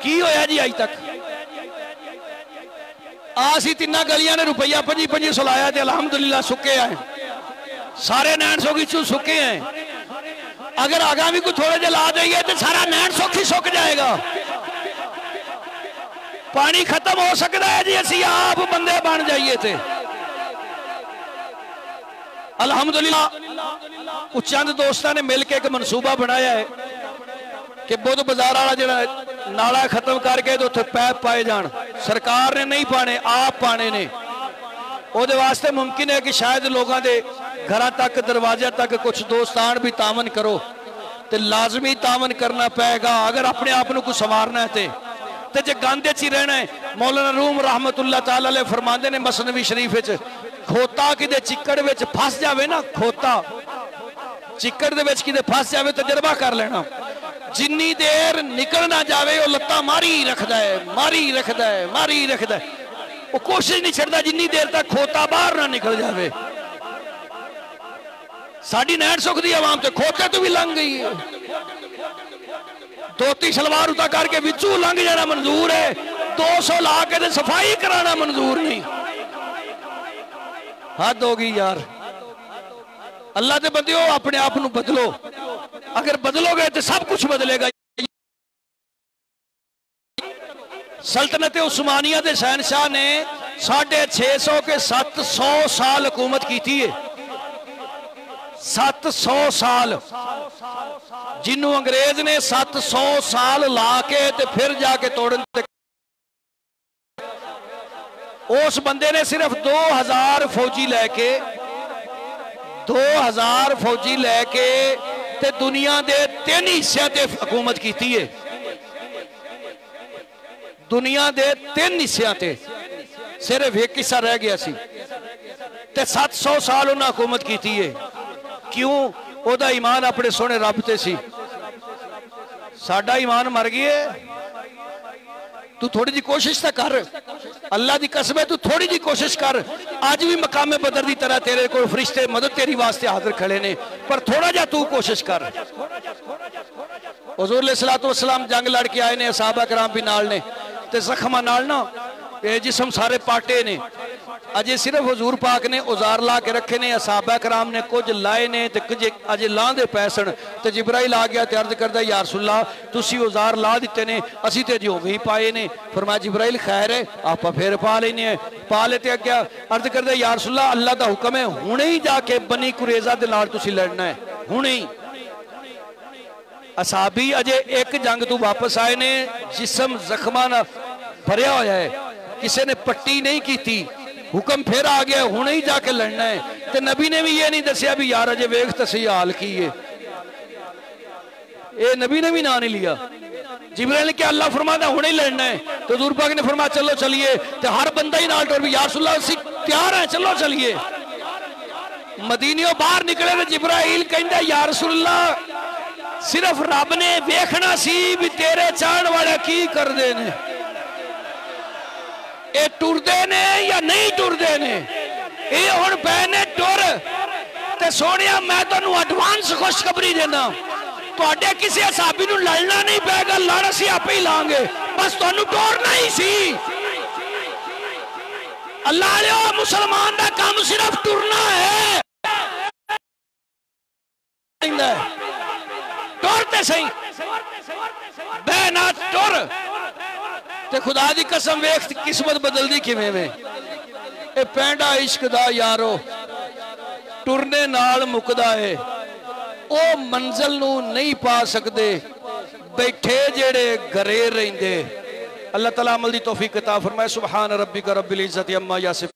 کی ہویا جی آج تک آسی تینہ گلیاں نے روپیہ 25 سلایا تھے الحمدللہ سکے آئے سارے نین سوکھی چو سکے ہیں اگر آگامی کو تھوڑے جلا دئیے تو سارا نین سوکھی سک جائے گا پانی ختم ہو سکتا ہے جی اسی آپ بندے بان جائیے تھے الحمدللہ کچھ چند دوستان نے مل کے ایک منصوبہ بنایا ہے کہ بود بازار والا جڑا نالا ختم کر کے تو اتنے پیپ پائے جان سرکار نے نہیں پانے آپ پانے نے وہ دے واسطے ممکن ہے کہ شاید لوگاں دے گھراں تک دروازے تک کچھ دوستان بھی تعاون کرو تے لازمی تعاون کرنا پائے گا اگر اپنے آپ کو سنوارنا ہے تے جے گاندے چی رہنا ہے مولانا روم رحمت اللہ تعالی علیہ فرماندے نے مثنوی شریف وچ کھوتا کی دے چکڑ وچ پھنس جاوے نا کھوتا چکڑ دے وچ کی دے پھنس جاوے تجربہ کر لینا جنی دیر نکل نہ جاوے وہ لتا ماری رکھدا ہے ماری رکھدا ہے ماری رکھدا ہے وہ کوشش نہیں چھڑدا جنی دیر تک کھوتا باہر نہ نکل جاوے ساڑی نین سکھ دی عوام تے کھوتے تو بھی لنگ گئی ہے دوتی شلوار اتا کر کے وچو لنگ جانا منظور ہے 200 لا کے دے صفائی کرانا منظور نہیں حد ہوگی یار اللہ دے بندیو اپنے آپ نو بدلو اگر بدلو گے تو سب کچھ بدلے گا سلطنت عثمانیہ دے شہنشاہ نے 650 کے 700 سال حکومت کی تھی 700 سال جنہوں انگریز نے 700 سال لا کے تے پھر جا کے توڑن تے اس بندے نے صرف 2000 فوجی لے کے 2000 فوجی لے کے تے دنیا دے 3 حصے تے حکومت کیتی ہے دنیا دے 3 حصے تے صرف ایک حصہ رہ گیا سی تے 700 سال انہاں حکومت کیتی ہے کیوں او دا ایمان اپنے سونے رب تے سی ساڈا ایمان مر گئے تو تھوڑی جی کوشش تا کر اللہ دی قسم ہے تو تھوڑی جی کوشش کر آج بھی مقام بدر دی طرح تیرے کو فرشتے مدد تیری واسطے حاضر کھڑے نے پر تھوڑا جا تو کوشش کر حضور علیہ السلام جنگ لڑ کے آئے نے صحابہ کرام بھی نال نے تے زخمہ نال نا جسم سارے پاٹے نے اجے صرف حضور پاک نے اوزار لا کے رکھے نے صحابہ کرام نے کچھ لائے نے تے کچھ اجے لاں دے پیسن تے جبرائیل آ گیا تے عرض کردا یا رسول اللہ تسی اوزار لا دیتے نے اسی تے جو وہی پائے نے فرمایا جبرائیل خیر ہے آپ پھر پا لینے ہیں پا لیتے گیا عرض کردا یا رسول اللہ اللہ دا حکم ہے ہنے ہی جا کے بنی قریظہ دے نال تسی لڑنا ہے ہنے ہی اصحابی اجے ایک جنگ تو واپس آئے نے جسم زخمہ نہ بھریا ہویا ہے کسی نے پٹی نہیں کی تھی حکم پھر آ گیا ہونے ہی جا کے لڑنا ہے تے نبی نے بھی یہ نہیں دسیا بھی یار اجے ویکھ تسی حال کی ہے اے نبی نے بھی نہ نہیں لیا جبرائیل نے کیا اللہ فرماتا ہونے ہی لڑنا ہے تو حضور پاک نے فرمایا چلو چلیے تے ہر بندہ ہی نال ٹور بھی یا رسول اللہ اسی تیار ہیں چلو چلیے مدینیوں باہر نکلے تے جبرائیل کہندا یا رسول اللہ صرف رب نے ویکھنا سی بھی تیرے چاہن والے کی کر دے نے اے ٹور دے نے یا نہیں ٹور دے نے اے ہن پہنے ٹور تے سونیا میں تانوں ایڈوانس خوشخبری دینا تواڈے کسی صحابی نوں لڑنا نہیں پے گا لڑ اسی آپ ہی لان گے بس تانوں ٹورنا ہی سی اللہ علیہ مسلمان دا کام صرف ٹورنا ہے ٹورتے صحیح بہنا ٹور تے خدا دی قسم ویکھ قسمت بدل دی کیویں میں اے پینڈا عشق دا یارو ٹرنے نال مکدا ہے او منزل نو نہیں پا سکدے بیٹھے جڑے گھرے رہندے اللہ تعالیٰ عمل دی توفیق عطا فرمائے سبحان ربک رب العزت عما یصفون